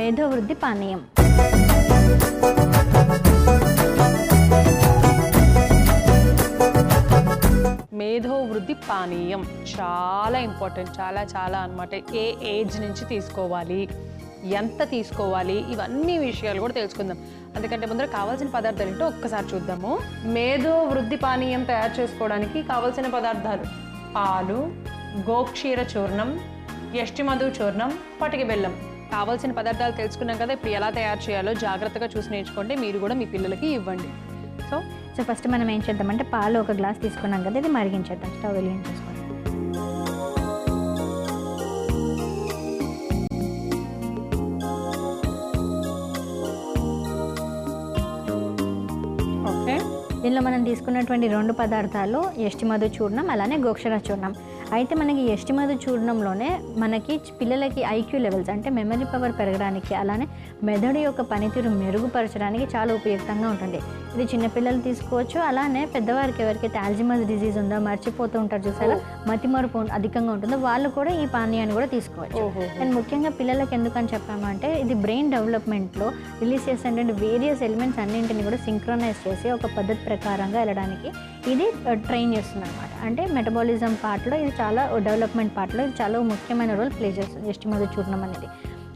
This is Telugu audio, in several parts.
మేధోవృద్ధి పానీయం. మేధోవృద్ధి పానీయం చాలా ఇంపార్టెంట్, చాలా చాలా అనమాట. ఏ ఏజ్ నుంచి తీసుకోవాలి, ఎంత తీసుకోవాలి, ఇవన్నీ విషయాలు కూడా తెలుసుకుందాం. అందుకంటే ముందర కావాల్సిన పదార్థాలు ఏంటో ఒక్కసారి చూద్దాము. మేధోవృద్ధి పానీయం తయారు చేసుకోవడానికి కావాల్సిన పదార్థాలు: పాలు, గోక్షీర చూర్ణం, యష్టిమధు చూర్ణం, పటిక బెల్లం. కావాల్సిన పదార్థాలు తెలుసుకున్నాం కదా, ఇప్పుడు ఎలా తయారు చేయాలో జాగ్రత్తగా చూసి నేర్చుకోండి. మీరు కూడా మీ పిల్లలకి ఇవ్వండి. సో ఫస్ట్ మనం ఏం చేద్దామంటే పాలు ఒక గ్లాస్ తీసుకున్నాం కదా, ఇది మరిగించేద్దాం. స్టవ్ వెలిగించేసుకోండి. దీనిలో మనం తీసుకున్నటువంటి 2 పదార్థాలు యష్టిమధు చూర్ణం, అలానే గోక్షర చూర్ణం. అయితే మనకి యష్టిమధు చూర్ణంలోనే మనకి పిల్లలకి ఐక్యూ లెవెల్స్ అంటే మెమరీ పవర్ పెరగడానికి, అలానే మెదడు యొక్క పనితీరు మెరుగుపరచడానికి చాలా ఉపయుక్తంగా ఉంటుంది. ఇది చిన్నపిల్లలు తీసుకోవచ్చు, అలానే పెద్దవారికి ఎవరికైతే ఆల్జీమర్స్ డిజీజ్ ఉందో, మర్చిపోతూ ఉంటారు చూసారా, మతిమరుపు అధికంగా ఉంటుందో వాళ్ళు కూడా ఈ పానీయాన్ని కూడా తీసుకోవచ్చు. అండ్ ముఖ్యంగా పిల్లలకి ఎందుకని చెప్పామంటే ఇది బ్రెయిన్ డెవలప్మెంట్లో రిలీజ్ చేసేటువంటి వేరియస్ ఎలిమెంట్స్ అన్నింటినీ కూడా సింక్రోనైజ్ చేసి ఒక పద్ధతి ప్రకారంగా వెళ్ళడానికి ఇది ట్రైన్ చేస్తుంది అనమాట. అంటే మెటబాలిజం పార్ట్లో ఇది చాలా డెవలప్మెంట్ పార్ట్లో ఇది చాలా ముఖ్యమైన రోల్ ప్లే చేస్తుంది యష్టిమధు చూర్ణం అనేది.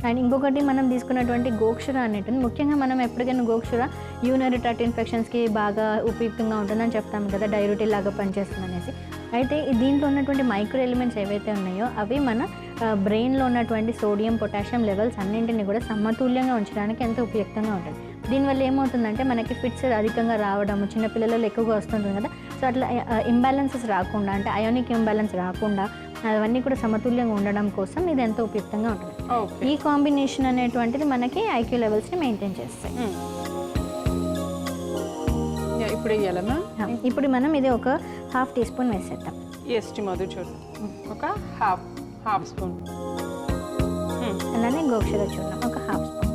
అండ్ ఇంకొకటి మనం తీసుకున్నటువంటి గోక్షుర అనేటిది ముఖ్యంగా మనం ఎప్పటికైనా గోక్షుర యూరినరీ ట్రాక్ట్ ఇన్ఫెక్షన్స్కి బాగా ఉపయుక్తంగా ఉంటుందని చెప్తాం కదా, డైయూరిటిక్ లాగా పనిచేస్తుంది అనేసి. అయితే దీంట్లో ఉన్నటువంటి మైక్రో ఎలిమెంట్స్ ఏవైతే ఉన్నాయో అవి మన బ్రెయిన్లో ఉన్నటువంటి సోడియం, పొటాషియం లెవెల్స్ అన్నింటినీ కూడా సమతుల్యంగా ఉంచడానికి ఎంతో ఉపయుక్తంగా ఉంటుంది. దీనివల్ల ఏమవుతుందంటే మనకి ఫిట్స్ అధికంగా రావడం, చిన్నపిల్లలలో ఎక్కువగా వస్తుంటుంది కదా, సో అట్లా ఇంబ్యాలెన్సెస్ రాకుండా, అంటే అయోనిక్ ఇంబ్యాలెన్స్ రాకుండా అవన్నీ కూడా సమతుల్యంగా ఉండడం కోసం ఇది ఎంతో ఉపయుక్తంగా ఉంటుంది. ఈ కాంబినేషన్ అనేటువంటిది మనకి ఐక్యూ లెవెల్స్ని మెయింటైన్ చేస్తాయి. ఇప్పుడు మనం ఇది ఒక 1/2 టీ స్పూన్ వేసేద్దాం. యష్టిమధు చూర్ణం ఒక హాఫ్ స్పూన్, అలానే గోక్షర చూర్ణం ఒక 1/2 స్పూన్,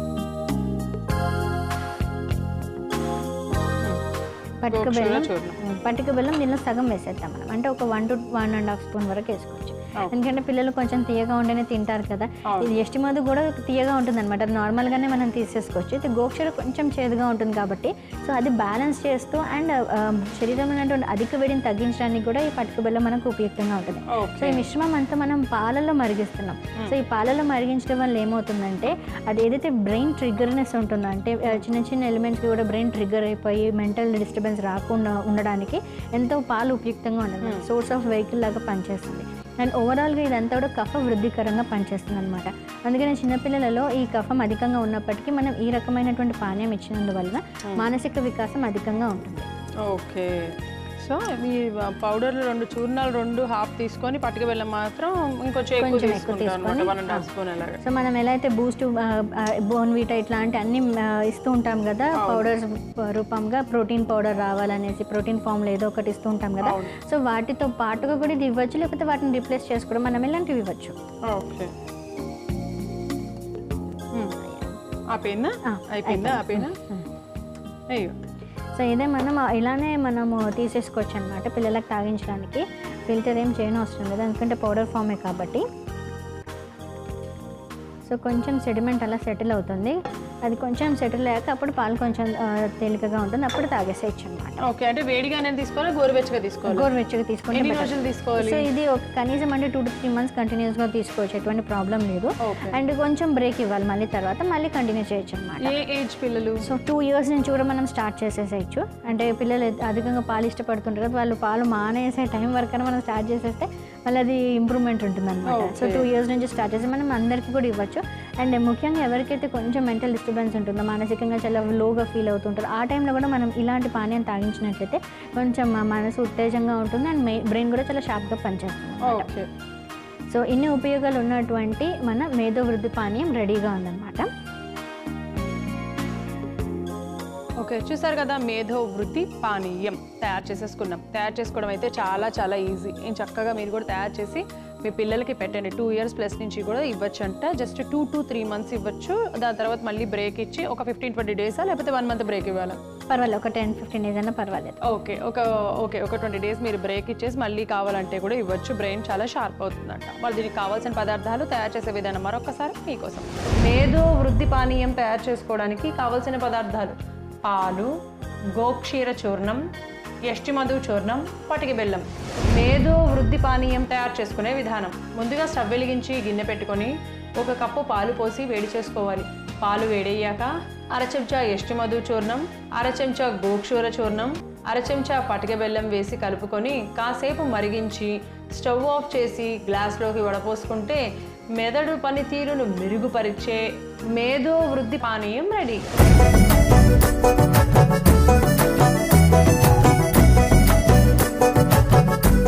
పటిక బెల్లం దీనిలో సగం వేసేద్దాం మనం. అంటే ఒక 1 to 1.5 స్పూన్ వరకు వేసుకోవచ్చు. ఎందుకంటే పిల్లలు కొంచెం తీయగా ఉంటేనే తింటారు కదా. ఇది యష్టిమధు కూడా తీయగా ఉంటుంది అనమాట, అది నార్మల్గానే మనం తీసేసుకోవచ్చు. ఇది గోక్షర కొంచెం చేదుగా ఉంటుంది కాబట్టి సో అది బ్యాలెన్స్ చేస్తూ అండ్ శరీరంలో ఉన్నటువంటి అధిక వేడిని తగ్గించడానికి కూడా ఈ పటిక బెల్లం మనకు ఉపయుక్తంగా ఉంటుంది. సో ఈ మిశ్రమం అంతా మనం పాలలో మరిగిస్తున్నాం. సో ఈ పాలలో మరిగించడం వల్ల ఏమవుతుందంటే అది ఏదైతే బ్రెయిన్ ట్రిగ్గర్నెస్ ఉంటుందో, అంటే చిన్న చిన్న ఎలిమెంట్స్కి కూడా బ్రెయిన్ ట్రిగ్గర్ అయిపోయి మెంటల్ డిస్టర్బెన్స్ రాకుండా ఉండడానికి ఎంతో పాలు ఉపయుక్తంగా ఉంటుంది. సోర్స్ ఆఫ్ వెహికల్ లాగా పనిచేస్తుంది. అండ్ ఓవరాల్గా ఇదంతా కూడా కఫ వృద్ధికరంగా పనిచేస్తుంది అనమాట. అందుకని చిన్నపిల్లలలో ఈ కఫం అధికంగా ఉన్నప్పటికీ మనం ఈ రకమైనటువంటి పానీయం ఇచ్చినందువల్ల మానసిక వికాసం అధికంగా ఉంటుంది. ఓకే, సో మీ పౌడర్లు 2 చూర్ణాలు 2 హాఫ్ తీసుకొని పటిక బెల్లం మాత్రం ఇంకొంచెం ఎక్కువ తీసుకుంటాం, 1.5 స్పూన్. సో మనం ఎలా అయితే బూస్ట్, బోర్న్విటా ఇట్లాంటి అన్ని ఇస్తూ ఉంటాం కదా పౌడర్స్ రూపంగా, ప్రోటీన్ పౌడర్ రావాలనేసి ప్రోటీన్ ఫామ్లో ఏదో ఒకటి ఇస్తూ ఉంటాం కదా, సో వాటితో పాటుగా కూడా ఇది ఇవ్వచ్చు, లేకపోతే వాటిని రీప్లేస్ చేసుకోవడం మనం ఇలాంటివి ఇవ్వచ్చు. ఓకే, అయిపోయిందా? అయ్యో, సో ఇదే మనం ఇలానే మనము తీసేసుకోవచ్చు అనమాట పిల్లలకు తాగించడానికి. ఫిల్టర్ ఏం చేయని అవసరం లేదు, ఎందుకంటే పౌడర్ ఫామే కాబట్టి. సో కొంచెం సెడిమెంట్ అలా సెటిల్ అవుతుంది, అది కొంచెం సెటిల్ అయ్యాక అప్పుడు పాలు కొంచెం తేలికగా ఉంటుంది, అప్పుడు తాగేసేయచ్చు అనమాట. ఓకే, అంటే వేడిగానే తీసుకోవాలి, గోరువెచ్చగా తీసుకోవాలి? గోరువెచ్చగా తీసుకుంటే ఎన్ని రోజులు తీసుకోవాలి? సో ఇది ఒక కనీసం అంటే 2 to 3 months కంటిన్యూస్గా తీసుకోవచ్చు, ఎటువంటి ప్రాబ్లం లేదు. అండ్ కొంచెం బ్రేక్ ఇవ్వాలి, మళ్ళీ తర్వాత మళ్ళీ కంటిన్యూ చేయొచ్చు అనమాట. ఏ ఏజ్ పిల్లలు? సో 2 years నుంచి కూడా మనం స్టార్ట్ చేసేసేయచ్చు. అంటే పిల్లలు అధికంగా పాలు ఇష్టపడుతుంటారు కదా, వాళ్ళు పాలు మానేసే టైం వరకు మనం స్టార్ట్ చేసేస్తే మళ్ళీ అది ఇంప్రూవ్మెంట్ ఉంటుంది అనమాట. సో 2 years నుంచి స్టార్ట్ చేసి మనం అందరికీ కూడా ఇవ్వచ్చు. అండ్ ముఖ్యంగా ఎవరికైతే కొంచెం మెంటల్ డిస్టర్బెన్స్ ఉంటుందో, మానసికంగా చాలా లోగా ఫీల్ అవుతుంటారు, ఆ టైంలో కూడా మనం ఇలాంటి పానీయం తాగించినట్లయితే కొంచెం మనసు ఉత్తేజంగా ఉంటుంది అండ్ బ్రెయిన్ కూడా చాలా షార్ప్గా పనిచేస్తుంది. ఓకే, సో ఇన్ని ఉపయోగాలు ఉన్నటువంటి మన మేధోవృద్ధి పానీయం రెడీగా ఉందన్నమాట. ఓకే, చూసారు కదా, మేధోవృద్ధి పానీయం తయారు చేసేసుకున్నాం. తయారు చేసుకోవడం అయితే చాలా చాలా ఈజీ. చక్కగా మీరు కూడా తయారు చేసి మీ పిల్లలకి పెట్టండి. 2 years ప్లస్ నుంచి కూడా ఇవ్వచ్చు అంట. జస్ట్ 2 to 3 months ఇవ్వచ్చు, దాని తర్వాత మళ్ళీ బ్రేక్ ఇచ్చి ఒక 15-20 days లేకపోతే 1 month బ్రేక్ ఇవ్వాలి. పర్వాలేదు, ఒక 10-15 డేస్ అయినా పర్వాలేదు. ఓకే ఒక 20 డేస్ మీరు బ్రేక్ ఇచ్చేసి మళ్ళీ కావాలంటే కూడా ఇవ్వచ్చు. బ్రెయిన్ చాలా షార్ప్ అవుతుందంట. మరి దీనికి కావాల్సిన పదార్థాలు, తయారు చేసే విధానం మరొకసారి మీకోసం. మేధో వృద్ధి పానీయం తయారు చేసుకోవడానికి కావాల్సిన పదార్థాలు: పాలు, గోక్షీర చూర్ణం, యష్టి మధు చూర్ణం, పటిక బెల్లం. మేధో వృద్ధి పానీయం తయారు చేసుకునే విధానం: ముందుగా స్టవ్ వెలిగించి గిన్నె పెట్టుకొని 1 కప్పు పాలు పోసి వేడి చేసుకోవాలి. పాలు వేడయ్యాక అర చెంచా యష్టి మధు చూర్ణం, అర చెంచా గోక్షూర చూర్ణం, అర చెంచా పటిక బెల్లం వేసి కలుపుకొని కాసేపు మరిగించి స్టవ్ ఆఫ్ చేసి గ్లాస్లోకి వడపోసుకుంటే మెదడు పనితీరును మెరుగుపరిచే మేధో వృద్ధి పానీయం రెడీ.